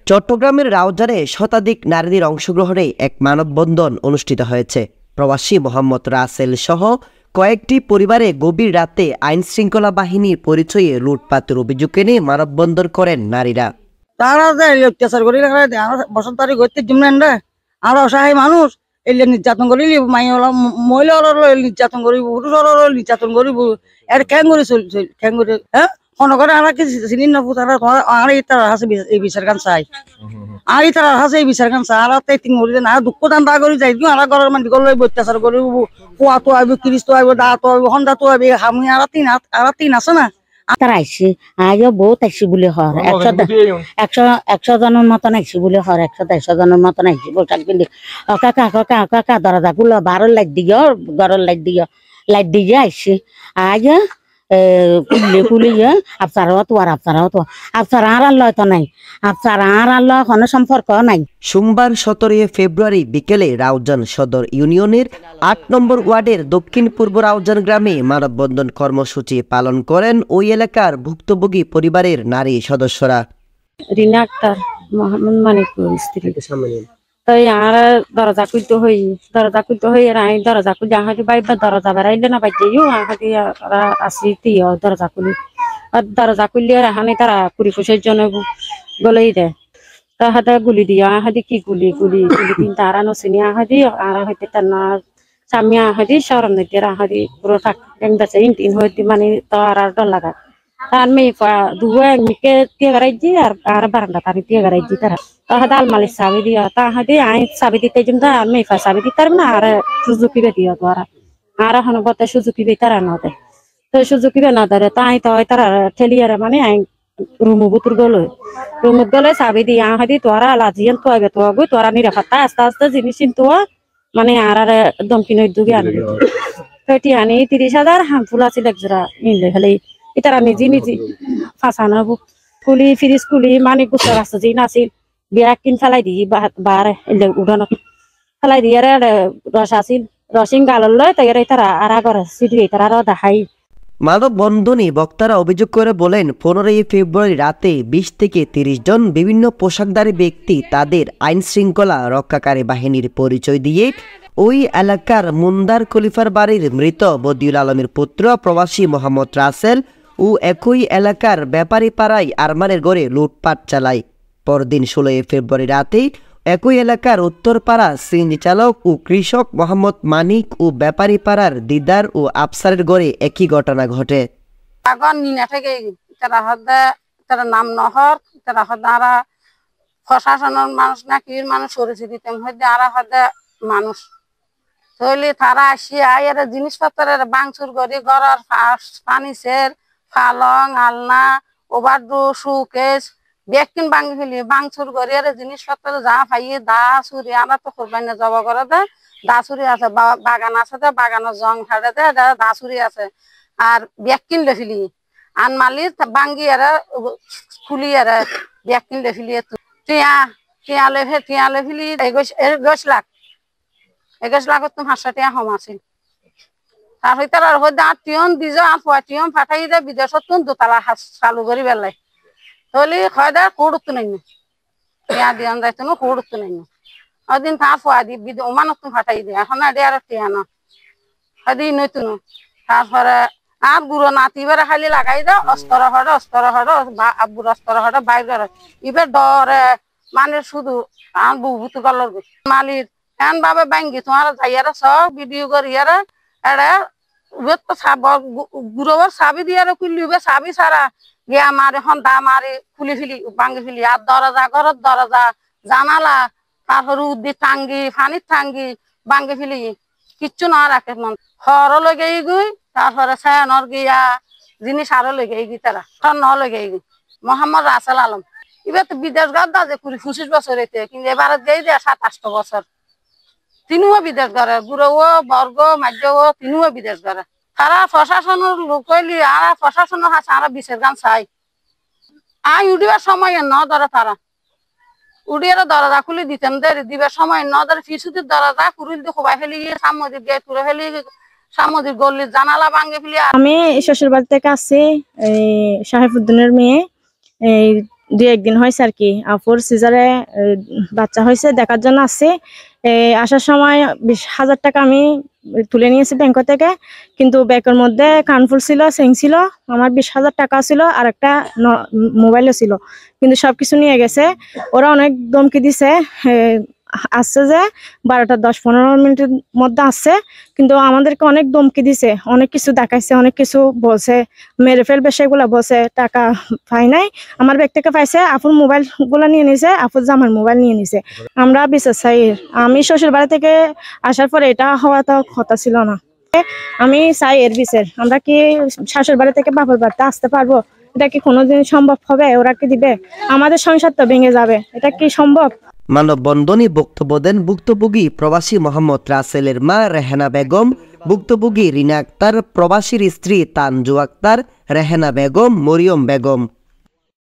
চট্টগ্রামের রাউজানে শতাধিক নারীদের অংশগ্রহণে এক মানববন্ধন অনুষ্ঠিত হয়েছে। প্রবাসী মোহাম্মদ রাসেল সহ কয়েকটি পরিবারে গভীর রাতে আইনশৃঙ্খলা বাহিনীর পরিচয়ে লুটপাটের অভিযোগ এনে মানববন্ধন করেন নারীরা। তারা অত্যাচার করে বসন্ত তারিখ হইতে জুমলেন্ডা আর অসহায় মানুষ এলে নির্যাতন করি মহিলা নির্যাতন করিব পুরুষ নির্যাতন করিব এর খ্যাং করে চলছে খ্যাং করে হ্যাঁ মনে করে আর কি চিনি নবু তারা আর তারা হাসে এই বিচার গান চাই আর তারা হাসে এই বিচার গান চাই আর তিন করি না দুঃখ দান দা করে যাই আর ঘরের মানুষ করলে অত্যাচার করিব পোয়া তো আইব কিরিস তো আইব দা তো আইব হন্দা তো আইব হামি আর তিন আছে না তারা আইসি আইও বহুত আইসি বলে হর 100 জনের মতন আইসি বলে হর 100 জনের মতন আইসি পোশাক পিন্ধি কাকা দরজা খুলো বারোর লাইট দিও ঘরের লাইট দিয়ে আইসি আইয়া পুলিয়ে আপনারাও তো আপনারা আর আল্লাহ তো নাই আপনারা আর আল্লাহ কোনো সম্পর্ক নাই। সোমবার 17 ফেব্রুয়ারি বিকেলে রাউজান সদর ইউনিয়নের 8 নম্বর ওয়ার্ডের দক্ষিণ পূর্ব রাউজান গ্রামে মানববন্ধন কর্মসূচি পালন করেন ওই এলাকার ভুক্তভোগী পরিবারের নারী সদস্যরা। রিনা আক্তার মোহাম্মদ মানিকপুর স্ত্রী তাই আর দরজা খুলতে হই রাই দরজা খুলে আহাদি বাইবা দরজা বেড়াইলে না বাইতেও আহাদি আসি তিয় দরজা খুলি আর দরজা খুললে রাহানি তারা কুড়ি ফুসের জন্য গলেই দেয় তাহাদা গুলি দিয়া আহাদি কি গুলি দিন তারা নসিনি আহাদি আর হইতে তার না স্বামী আহাদি সরম দিতে আহাদি পুরো থাক একদাসে ইন হইতে মানে তো আর ডর লাগা তার মেয়ে দুয়া মিকে দিয়ে গারাইজি আর বারান্দা তারি দিয়ে গারাইজি তারা তাহাদা আলমালি চাবি দিয়া তাহাদি আই চাবি দিতে যেমন আর মেয়ে চাবি দিতে না আর সুজুকি বে দিয়া তোরা আর এখন বতে সুজুকি বে তারা না দেয় তো সুজুকি বে না ধরে তাই তো তারা ঠেলিয়ারে মানে আই রুমু বুতুর গলে চাবি দিয়া আহাদি তোরা লাজিয়ান তো আইবে তো গই তোরা নিরাপত্তা আস্তে আস্তে জিনিস কিন্তু মানে আর দমকি নই দুগে আনি তো আনি 30,000 হামফুল আছে একজোড়া নিলে হলে ইতারা নিজে ফাঁসানো কুলি ফিরিজ কুলি মানে গুছার আছে যে নাছিল বিয়া কিন ফেলাই দি বারে উঠানো ফেলাই দিয়ে রস আসিল রসিং গালল লয় তাই তারা আর করে সিডি তারা আরো দেখাই। মানববন্ধনে বক্তারা অভিযোগ করে বলেন 15 ফেব্রুয়ারি রাতে 20 থেকে 30 জন বিভিন্ন পোশাকধারী ব্যক্তি তাদের আইন শৃঙ্খলা রক্ষাকারী বাহিনীর পরিচয় দিয়ে ওই এলাকার মুন্দার খলিফার বাড়ির মৃত বদিউল আলমের পুত্র প্রবাসী মোহাম্মদ রাসেল ও একই এলাকার ব্যাপারী পাড়ায় আরমানের গড়ে লুটপাট চালায়। পরদিন 16 ফেব্রুয়ারি রাতে একই এলাকার উত্তরপাড়া সিএনজি চালক ও কৃষক মোহাম্মদ মানিক ও ব্যাপারী পাড়ার দিদার ও আফসারের গড়ে একই ঘটনা ঘটে। তারা নাম নহর তারা হদারা প্রশাসনের মানুষ নাকি মানুষ সরেছে দিতাম হয়তো আর হদে মানুষ তাহলে তারা আসিয়া আয়ের জিনিসপত্রের বাংচুর করে ঘরের পানি সের পালং আলনা ওভারডু সুকেশ ব্যাগকিন ভাঙি ফেলি বাংচুর করে জিনিসপত্র যা পাইয়ে দা চুরি আমরা তো করবাই না জবা করে দে দা চুরি আছে বাগান আছে দে বাগানের জং হাড়ে দে দা চুরি আছে আর ব্যাগকিন লে ফেলি আন মালি ভাঙ্গি আর খুলি আর ব্যাগকিন লে ফেলি টিয়া লে ফেলি 21 লাখ তুমি 500 টাকা কম আছিল আর হইতার আর হইতে আর টিয়ন দিজ আর টিয়ন ফাটাই দে বিদেশত তুন দোতলা চালু করি বেলাই তাহলে হয় দে কুড়ুত নাই টিয়া দিয়ন যাইতো না কুড়ুত নাই ওদিন তার ফুয়া দি ওমানত তুমি ফাটাই দে এখন আর আর টিয়া না হয়দি নইতো না তারপরে আর বুড়ো নাতিবারে খালি লাগাই দে অস্তর হড় আব্বুর অস্তর হড় বাইরে এবার ডরে মানে শুধু আর বহুত গলর মালির এন ভাবে ব্যাঙ্গি তোমার যাইয়ারা সব ভিডিও করিয়ারা এরা তো গুরুবার চাবি দিয়ে খুললিবে চাবি ছাড়া গিয়া মারি হন্দা মারি খুলি ফেলি ভাঙ্গি ফেলি আর দরজা ঘরের দরজা জানালা তারপরে উদ্দি টাঙ্গি ফানির টাঙ্গি ভাঙ্গি ফেলি কিচ্ছু না রাখে মন হর লগে গুই তারপরে সায়নর গিয়া জিনিস আরো লগে গি তারা ন লগে গি মোহাম্মদ রাসেল আলম এবার তো বিদেশ গাদ্দা যে 25 বছর হইতে কিন্তু এবার যেই দেয় 27 বছর তিনিও বিদেশ করে বুড়ো বর্গ মাধ্য তিনিও বিদেশ করে তারা প্রশাসনের লোক হইলি আর প্রশাসনের কাছে আর বিশেষ গান চাই আই উঠিবার সময় ন ধরে তারা উঠিয়ে দরজা খুলে দিতেন দিবার সময় ন ধরে ফিসুতির দরজা খুলিল দিয়ে খুবাই ফেলি সামুদ্রিক গেট খুলে ফেলি সামুদ্রিক গল্লির জানালা ভাঙে ফেলি। আমি শ্বশুর বাড়ি থেকে আসছি সাহেবউদ্দিনের মেয়ে একদিন হয়েছে আর কি, আপুর সিজারে বাচ্চা হয়েছে, দেখার জন্য আসছি। আসার সময় 20,000 টাকা আমি তুলে নিয়েছি ব্যাংক থেকে, কিন্তু ব্যাংকের মধ্যে কানফুল ছিল, চেইন ছিল, আমার 20,000 টাকা ছিল, আর একটা মোবাইলও ছিল, কিন্তু সবকিছু নিয়ে গেছে। ওরা অনেক ধমকি দিছে, আসছে যে 12টা 10-15 মিনিটের মধ্যে আসছে, কিন্তু আমাদেরকে অনেক ধমকি দিছে, অনেক কিছু দেখাইছে, অনেক কিছু বলছে, মেরে ফেলবে সেগুলা বলছে। টাকা পাই নাই, আমার ব্যাগ থেকে পাইছে, আপুর মোবাইল গুলা নিয়ে নিছে, আপুর জামার মোবাইল নিয়ে নিছে। আমরা বিচার চাই। আমি শ্বশুর বাড়ি থেকে আসার পরে এটা হওয়া তো কথা ছিল না। আমি চাই এর বিচার। আমরা কি শাশুড় বাড়ি থেকে বাপের বাড়িতে আসতে পারবো? এটা কি কোনোদিন সম্ভব হবে? ওরা কি দিবে? আমাদের সংসার তো ভেঙে যাবে, এটা কি সম্ভব? মানববন্ধনে বক্তব্য দেন ভুক্তভোগী প্রবাসী মোহাম্মদ রাসেলের মা রেহানা বেগম, ভুক্তভোগী রিনা আক্তার, প্রবাসীর স্ত্রী তানজু আক্তার, রেহানা বেগম, মরিয়ম বেগম।